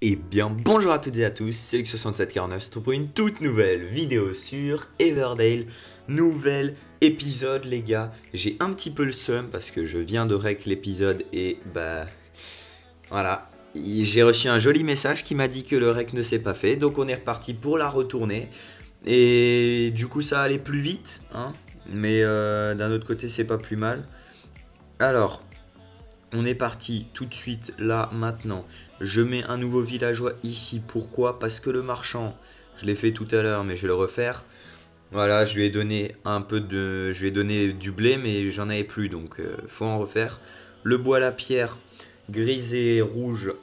Et bien bonjour à toutes et à tous, c'est X6749 pour une toute nouvelle vidéo sur Everdale. Nouvel épisode les gars, j'ai un petit peu le seum parce que je viens de rec l'épisode et voilà. J'ai reçu un joli message qui m'a dit que le rec ne s'est pas fait, donc on est reparti pour la retourner. Et du coup ça allait plus vite, hein, mais d'un autre côté c'est pas plus mal. Alors, on est parti tout de suite là maintenant. Je mets un nouveau villageois ici. Pourquoi? Parce que le marchand, je l'ai fait tout à l'heure, mais je vais le refaire. Voilà, je lui ai donné je lui ai donné du blé, mais j'en avais plus, donc faut en refaire. Le bois à la pierre, grise et rouge,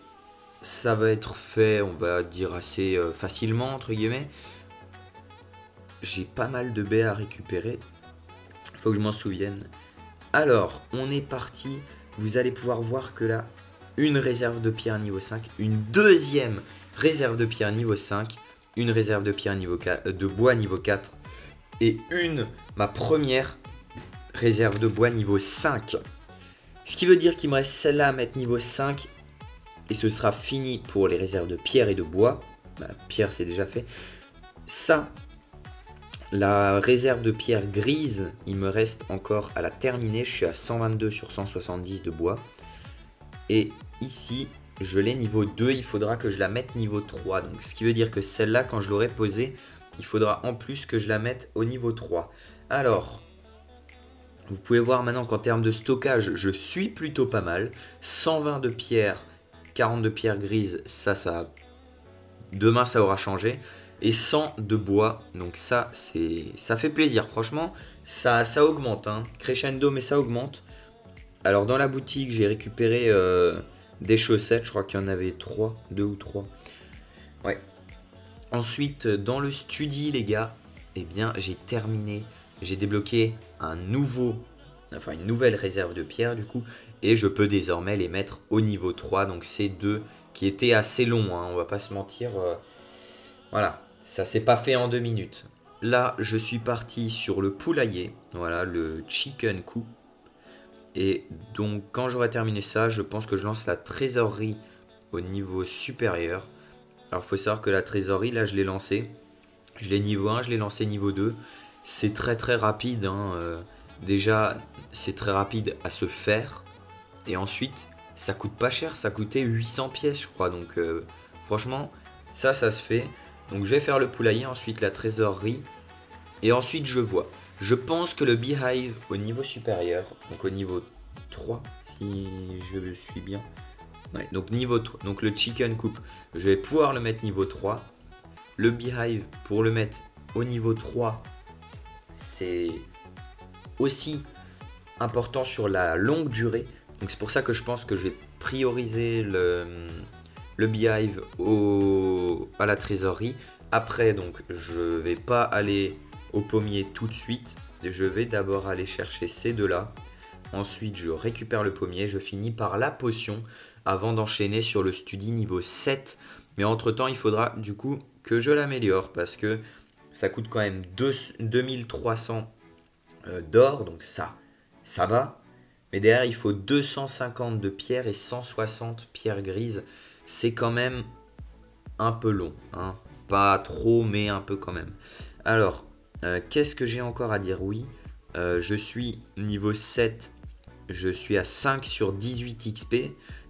ça va être fait, on va dire assez facilement entre guillemets. J'ai pas mal de baies à récupérer. Faut que je m'en souvienne. Alors, on est parti. Vous allez pouvoir voir que là, une réserve de pierre niveau 5, une deuxième réserve de pierre niveau 5, une réserve de pierre niveau 4, de bois niveau 4 et ma première réserve de bois niveau 5. Ce qui veut dire qu'il me reste celle-là à mettre niveau 5 et ce sera fini pour les réserves de pierre et de bois. Pierre c'est déjà fait. Ça, la réserve de pierre grise, il me reste encore à la terminer. Je suis à 122 sur 170 de bois. Et ici, je l'ai niveau 2. Il faudra que je la mette niveau 3. Donc, ce qui veut dire que celle-là, quand je l'aurai posée, il faudra en plus que je la mette au niveau 3. Alors, vous pouvez voir maintenant qu'en termes de stockage, je suis plutôt pas mal. 120 de pierre, 40 de pierre grise, ça, demain ça aura changé. Et 100 de bois, donc ça fait plaisir, franchement, ça augmente, hein. Crescendo, mais ça augmente. Alors dans la boutique, j'ai récupéré des chaussettes, je crois qu'il y en avait 2 ou 3. Ouais. Ensuite, dans le study, les gars, eh bien, j'ai terminé, j'ai débloqué une nouvelle réserve de pierre, du coup, et je peux désormais les mettre au niveau 3, donc ces deux qui étaient assez longs, hein, on va pas se mentir, voilà. Ça s'est pas fait en 2 minutes. Là, je suis parti sur le poulailler. Voilà, le chicken coop. Et donc, quand j'aurai terminé ça, je pense que je lance la trésorerie au niveau supérieur. Alors, il faut savoir que la trésorerie, là, je l'ai lancée. Je l'ai niveau 1, je l'ai lancé niveau 2. C'est très très rapide, hein. Déjà, c'est très rapide à se faire. Et ensuite, ça coûte pas cher. Ça coûtait 800 pièces, je crois. Donc, franchement, ça se fait. Donc je vais faire le poulailler, ensuite la trésorerie, et ensuite je vois. Je pense que le beehive au niveau supérieur, donc au niveau 3, si je suis bien. Ouais, donc niveau 3, donc le chicken coop, je vais pouvoir le mettre niveau 3. Le beehive, pour le mettre au niveau 3, c'est aussi important sur la longue durée. Donc c'est pour ça que je pense que je vais prioriser le beehive à la trésorerie. Après, donc, je vais pas aller au pommier tout de suite. Je vais d'abord aller chercher ces deux-là. Ensuite, je récupère le pommier. Je finis par la potion avant d'enchaîner sur le study niveau 7. Mais entre-temps, il faudra du coup que je l'améliore parce que ça coûte quand même 2300 d'or. Donc ça va. Mais derrière, il faut 250 de pierre et 160 pierres grises. C'est quand même un peu long, hein. Pas trop, mais un peu quand même. Alors, qu'est-ce que j'ai encore à dire? Oui, je suis niveau 7. Je suis à 5 sur 18 XP.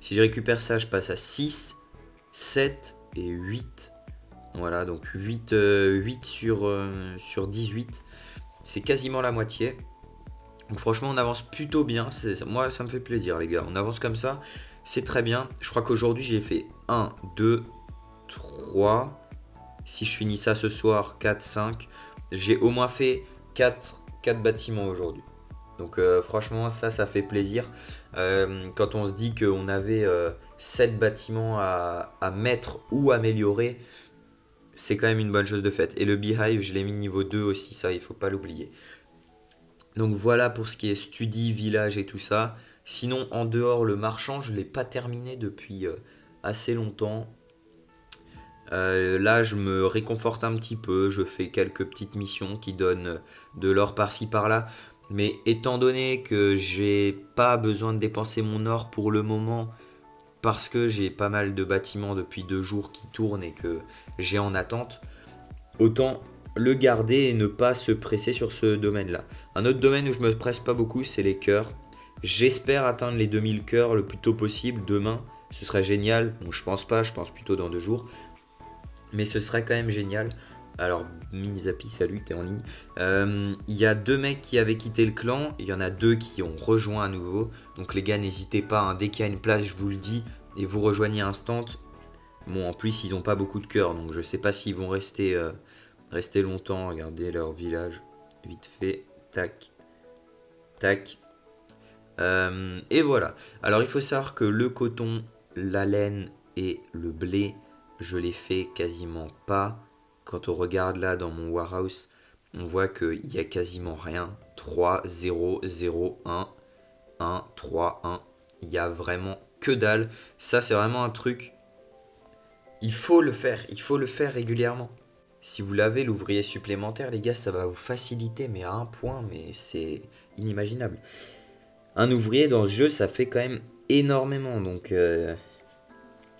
Si je récupère ça, je passe à 6, 7 et 8. Voilà, donc 8 sur 18. C'est quasiment la moitié. Donc franchement, on avance plutôt bien. Moi, ça me fait plaisir, les gars. On avance comme ça. C'est très bien. Je crois qu'aujourd'hui, j'ai fait 1, 2, 3. Si je finis ça ce soir, 4, 5. J'ai au moins fait 4 bâtiments aujourd'hui. Donc franchement, ça fait plaisir. Quand on se dit qu'on avait 7 bâtiments à mettre ou améliorer, c'est quand même une bonne chose de faite. Et le beehive, je l'ai mis niveau 2 aussi, ça, il ne faut pas l'oublier. Donc voilà pour ce qui est study, village et tout ça. Sinon, en dehors, le marchand, je ne l'ai pas terminé depuis assez longtemps. Là, je me réconforte un petit peu. Je fais quelques petites missions qui donnent de l'or par-ci par-là. Mais étant donné que j'ai pas besoin de dépenser mon or pour le moment, parce que j'ai pas mal de bâtiments depuis 2 jours qui tournent et que j'ai en attente, autant le garder et ne pas se presser sur ce domaine-là. Un autre domaine où je me presse pas beaucoup, c'est les cœurs. J'espère atteindre les 2000 cœurs le plus tôt possible demain. Ce serait génial. Bon, je pense pas, je pense plutôt dans 2 jours. Mais ce serait quand même génial. Alors, Minizapi, salut, t'es en ligne. Il y a 2 mecs qui avaient quitté le clan. Il y en a 2 qui ont rejoint à nouveau. Donc les gars, n'hésitez pas, hein, dès qu'il y a une place, je vous le dis. Et vous rejoignez instant. Bon, en plus, ils n'ont pas beaucoup de cœurs. Donc je sais pas s'ils vont rester longtemps. Regardez leur village. Vite fait. Tac. Tac. Et voilà. Alors il faut savoir que le coton, la laine et le blé, je les fais quasiment pas. Quand on regarde là dans mon warehouse, on voit qu'il y a quasiment rien. 3, 0, 0, 1, 1, 3, 1. Il y a vraiment que dalle. Ça c'est vraiment un truc. Il faut le faire régulièrement. Si vous l'avez, l'ouvrier supplémentaire, les gars, ça va vous faciliter, mais à un point, mais c'est inimaginable. Un ouvrier dans ce jeu, ça fait quand même énormément. Donc,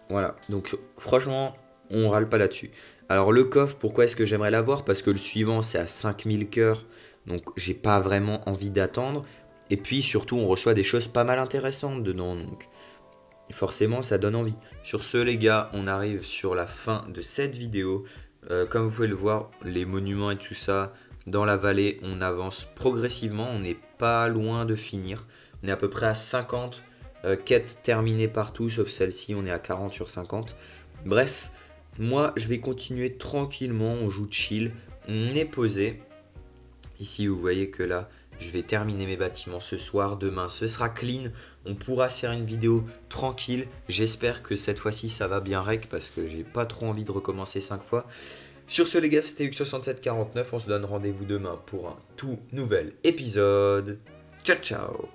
voilà. Donc, franchement, on râle pas là-dessus. Alors, le coffre, pourquoi est-ce que j'aimerais l'avoir? Parce que le suivant, c'est à 5000 cœurs. Donc, j'ai pas vraiment envie d'attendre. Et puis, surtout, on reçoit des choses pas mal intéressantes dedans. Donc, forcément, ça donne envie. Sur ce, les gars, on arrive sur la fin de cette vidéo. Comme vous pouvez le voir, les monuments et tout ça, dans la vallée, on avance progressivement. On n'est pas loin de finir. On est à peu près à 50 quêtes terminées partout, sauf celle-ci, on est à 40 sur 50. Bref, moi, je vais continuer tranquillement. On joue chill, on est posé. Ici, vous voyez que là, je vais terminer mes bâtiments ce soir. Demain, ce sera clean. On pourra se faire une vidéo tranquille. J'espère que cette fois-ci, ça va bien rec parce que j'ai pas trop envie de recommencer 5 fois. Sur ce, les gars, c'était Hugues6749. On se donne rendez-vous demain pour un tout nouvel épisode. Ciao, ciao!